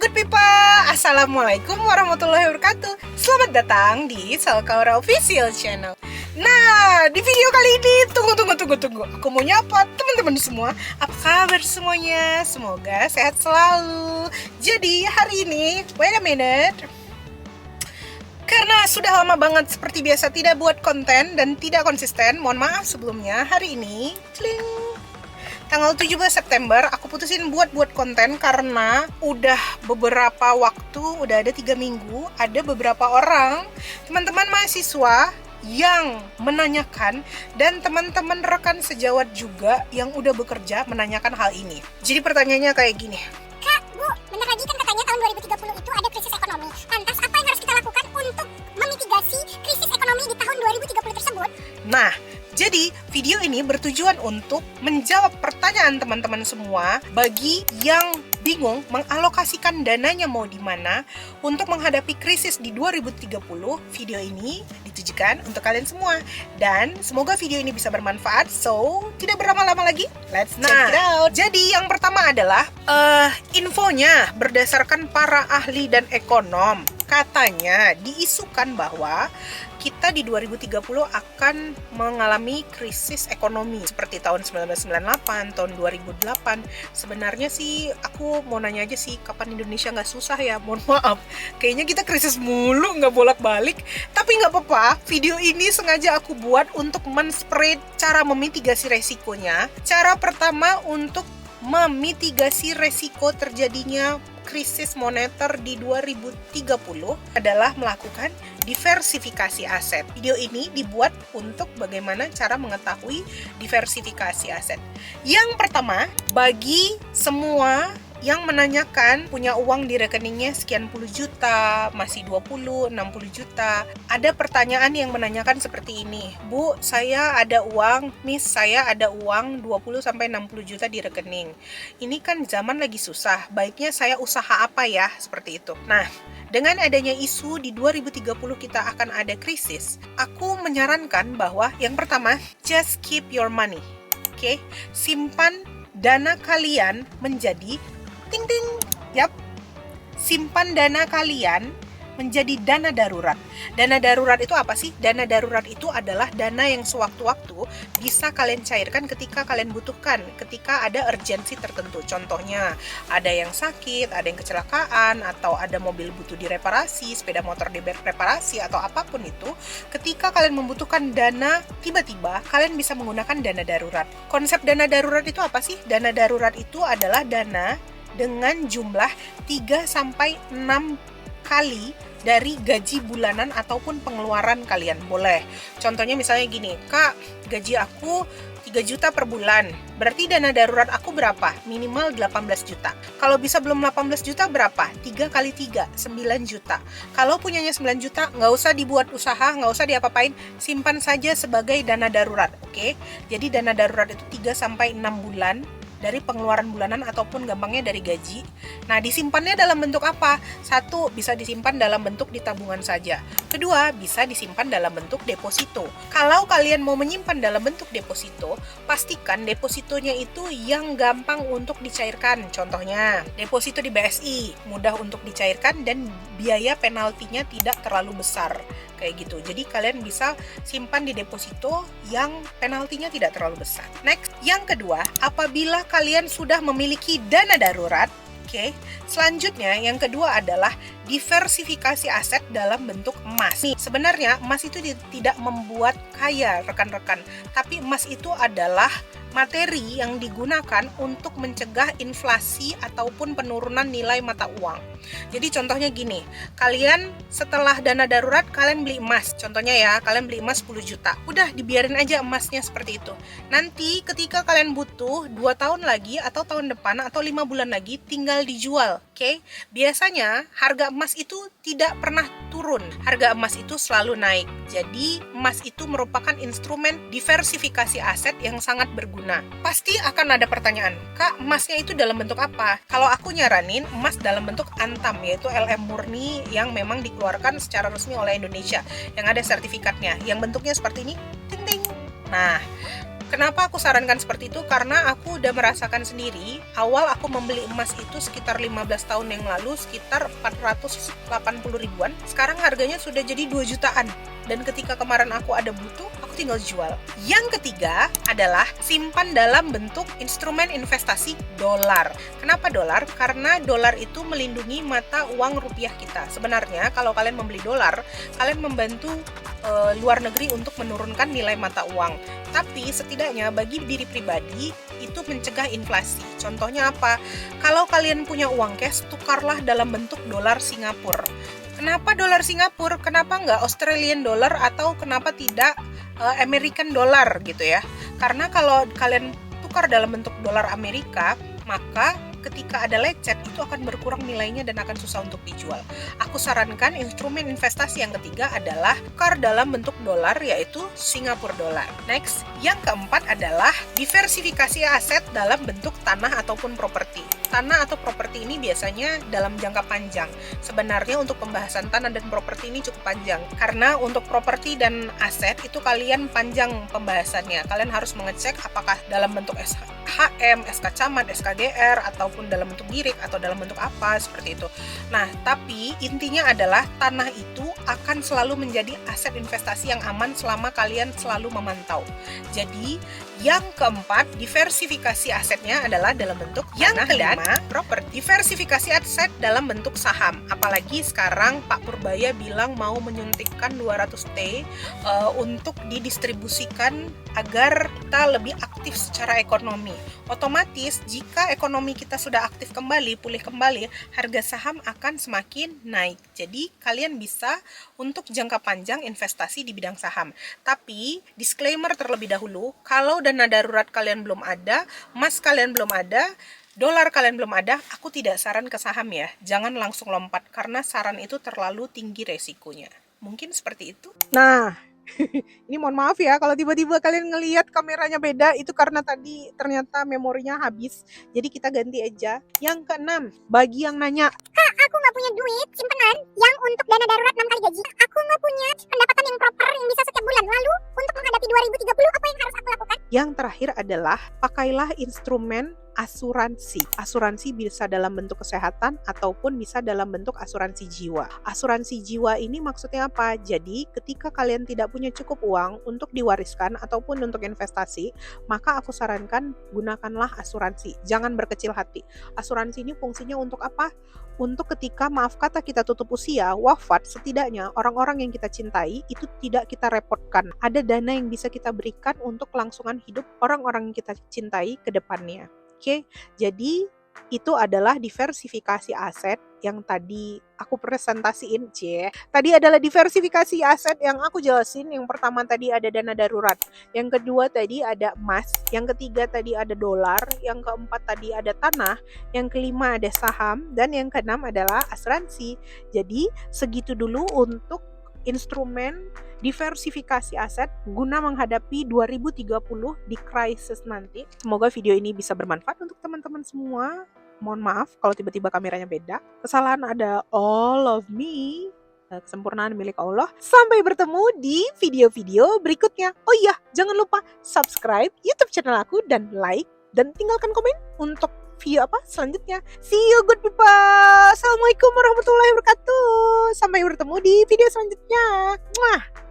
good people, Assalamualaikum warahmatullahi wabarakatuh. Selamat datang di Salkaura Official Channel. Nah, di video kali ini, tunggu. Aku mau nyapa teman-teman semua. Apa kabar semuanya? Semoga sehat selalu. Jadi hari ini, wait a minute, karena sudah lama banget seperti biasa tidak buat konten dan tidak konsisten, mohon maaf sebelumnya. Hari ini, tanggal 17 September aku putusin buat konten karena udah beberapa waktu, udah ada 3 minggu, ada beberapa orang, teman-teman mahasiswa yang menanyakan dan teman-teman rekan sejawat juga yang udah bekerja menanyakan hal ini. Jadi pertanyaannya kayak gini. Kak, Bu, bentar lagi kan katanya tahun 2030 itu ada krisis ekonomi. Lantas apa yang harus kita lakukan untuk memitigasi krisis ekonomi di tahun 2030 tersebut? Nah, jadi video ini bertujuan untuk menjawab pertanyaan teman-teman semua bagi yang bingung mengalokasikan dananya mau di mana untuk menghadapi krisis di 2030. Video ini ditujukan untuk kalian semua dan semoga video ini bisa bermanfaat. So, tidak berlama-lama lagi, let's check it out. Jadi yang pertama adalah infonya berdasarkan para ahli dan ekonom. Katanya diisukan bahwa kita di 2030 akan mengalami krisis ekonomi seperti tahun 1998, tahun 2008. Sebenarnya sih aku mau nanya aja sih, kapan Indonesia nggak susah ya? Mohon maaf, kayaknya kita krisis mulu, nggak bolak-balik. Tapi nggak apa-apa, video ini sengaja aku buat untuk men-spread cara memitigasi resikonya. Cara pertama untuk memitigasi resiko terjadinya krisis moneter di 2030 adalah melakukan diversifikasi aset. Video ini dibuat untuk bagaimana cara mengetahui diversifikasi aset. Yang pertama, bagi semua yang menanyakan punya uang di rekeningnya sekian puluh juta, masih 20, 60 juta. Ada pertanyaan yang menanyakan seperti ini. Bu, saya ada uang, Miss, saya ada uang 20-60 juta di rekening. Ini kan zaman lagi susah, baiknya saya usaha apa ya? Seperti itu. Nah, dengan adanya isu di 2030 kita akan ada krisis, aku menyarankan bahwa yang pertama, just keep your money. Oke? Simpan dana kalian menjadi simpan dana kalian menjadi dana darurat. Dana darurat itu apa sih? Dana darurat itu adalah dana yang sewaktu-waktu bisa kalian cairkan ketika kalian butuhkan, ketika ada urgensi tertentu. Contohnya, ada yang sakit, ada yang kecelakaan, atau ada mobil butuh direparasi, sepeda motor direparasi, atau apapun itu. Ketika kalian membutuhkan dana, tiba-tiba kalian bisa menggunakan dana darurat. Konsep dana darurat itu apa sih? Dana darurat itu adalah dana dengan jumlah 3-6 kali dari gaji bulanan ataupun pengeluaran kalian. Boleh. Contohnya misalnya gini, Kak, gaji aku 3 juta per bulan. Berarti dana darurat aku berapa? Minimal 18 juta. Kalau bisa belum 18 juta berapa? 3 kali 3, 9 juta. Kalau punyanya 9 juta, nggak usah dibuat usaha, nggak usah diapa-apain, simpan saja sebagai dana darurat. Oke? Jadi dana darurat itu 3-6 bulan dari pengeluaran bulanan ataupun gampangnya dari gaji. Nah, disimpannya dalam bentuk apa? Satu, bisa disimpan dalam bentuk di tabungan saja. Kedua, bisa disimpan dalam bentuk deposito. Kalau kalian mau menyimpan dalam bentuk deposito, pastikan depositonya itu yang gampang untuk dicairkan. Contohnya, deposito di BSI, mudah untuk dicairkan dan biaya penaltinya tidak terlalu besar. Kayak gitu. Jadi kalian bisa simpan di deposito yang penaltinya tidak terlalu besar. Next, yang kedua, apabila kalian sudah memiliki dana darurat, selanjutnya yang kedua adalah diversifikasi aset dalam bentuk emas. Nih, sebenarnya emas itu tidak membuat kaya rekan-rekan, tapi emas itu adalah materi yang digunakan untuk mencegah inflasi ataupun penurunan nilai mata uang. Jadi contohnya gini, kalian setelah dana darurat kalian beli emas. Contohnya ya, kalian beli emas 10 juta. Udah dibiarin aja emasnya seperti itu. Nanti ketika kalian butuh 2 tahun lagi atau tahun depan atau 5 bulan lagi tinggal dijual. Biasanya harga emas itu tidak pernah turun. Harga emas itu selalu naik. Jadi emas itu merupakan instrumen diversifikasi aset yang sangat berguna. Pasti akan ada pertanyaan, Kak, emasnya itu dalam bentuk apa? Kalau aku nyaranin emas dalam bentuk antam, yaitu LM murni yang memang dikeluarkan secara resmi oleh Indonesia, yang ada sertifikatnya, yang bentuknya seperti ini, ting-ting. Nah, Kenapa aku sarankan seperti itu? Karena aku udah merasakan sendiri, awal aku membeli emas itu sekitar 15 tahun yang lalu, sekitar 480 ribuan. Sekarang harganya sudah jadi 2 jutaan. Dan ketika kemarin aku ada butuh, aku tinggal jual. Yang ketiga adalah simpan dalam bentuk instrumen investasi dolar. Kenapa dolar? Karena dolar itu melindungi mata uang rupiah kita. Sebenarnya kalau kalian membeli dolar, kalian membantu luar negeri untuk menurunkan nilai mata uang. Tapi setidaknya bagi diri pribadi itu mencegah inflasi. Contohnya apa? Kalau kalian punya uang cash, tukarlah dalam bentuk dolar Singapura. Kenapa dolar Singapura? Kenapa nggak Australian dollar atau kenapa tidak American dollar gitu ya? Karena kalau kalian tukar dalam bentuk dolar Amerika, maka ketika ada lecet itu akan berkurang nilainya dan akan susah untuk dijual. Aku sarankan instrumen investasi yang ketiga adalah tukar dalam bentuk dolar, yaitu Singapura dollar. Next, yang keempat adalah diversifikasi aset dalam bentuk tanah ataupun properti. Tanah atau properti ini biasanya dalam jangka panjang. Sebenarnya untuk pembahasan tanah dan properti ini cukup panjang, karena untuk properti dan aset itu kalian panjang pembahasannya. Kalian harus mengecek apakah dalam bentuk SHM, SK Camat, SKGR, ataupun dalam bentuk girik atau dalam bentuk apa seperti itu. Nah, tapi intinya adalah tanah itu akan selalu menjadi aset investasi yang aman selama kalian selalu memantau. Jadi, yang keempat, diversifikasi asetnya adalah dalam bentuk tanah. Yang kelima, properti. Diversifikasi aset dalam bentuk saham. Apalagi sekarang Pak Purbaya bilang mau menyuntikkan 200T untuk didistribusikan agar kita lebih aktif secara ekonomi. Otomatis jika ekonomi kita sudah aktif kembali, pulih kembali, harga saham akan semakin naik. Jadi kalian bisa untuk jangka panjang investasi di bidang saham. Tapi disclaimer terlebih dahulu, kalau dana darurat kalian belum ada, emas kalian belum ada, dolar kalian belum ada, aku tidak saran ke saham ya. Jangan langsung lompat karena saran itu terlalu tinggi resikonya. Mungkin seperti itu. Nah, ini mohon maaf ya kalau tiba-tiba kalian ngelihat kameranya beda, itu karena tadi ternyata memorinya habis. Jadi kita ganti aja. Yang keenam, bagi yang nanya, Aku nggak punya duit simpenan yang untuk dana darurat 6 kali gaji. Aku nggak punya pendapatan yang proper yang bisa setiap bulan. Lalu untuk menghadapi 2030 apa yang harus aku lakukan? yang terakhir adalah pakailah instrumen asuransi. Asuransi bisa dalam bentuk kesehatan ataupun bisa dalam bentuk asuransi jiwa. Asuransi jiwa ini maksudnya apa? Jadi ketika kalian tidak punya cukup uang untuk diwariskan ataupun untuk investasi, maka aku sarankan gunakanlah asuransi. Jangan berkecil hati. Asuransi ini fungsinya untuk apa? Untuk ketika maaf kata kita tutup usia, wafat, setidaknya orang-orang yang kita cintai itu tidak kita repotkan. Ada dana yang bisa kita berikan untuk kelangsungan hidup orang-orang yang kita cintai ke depannya. Oke, jadi itu adalah diversifikasi aset yang tadi aku presentasiin. Tadi adalah diversifikasi aset yang aku jelasin. Yang pertama tadi ada dana darurat, yang kedua tadi ada emas, yang ketiga tadi ada dolar, yang keempat tadi ada tanah, yang kelima ada saham, dan yang keenam adalah asuransi. Jadi segitu dulu untuk instrumen diversifikasi aset guna menghadapi 2030 di krisis nanti. Semoga video ini bisa bermanfaat untuk teman-teman semua. Mohon maaf kalau tiba-tiba kameranya beda. Kesalahan ada all of me. Kesempurnaan milik Allah. Sampai bertemu di video-video berikutnya. Oh iya, jangan lupa subscribe YouTube channel aku dan like dan tinggalkan komen untuk video apa selanjutnya. See you good people. Assalamualaikum warahmatullahi wabarakatuh. Sampai bertemu di video selanjutnya. Mwah.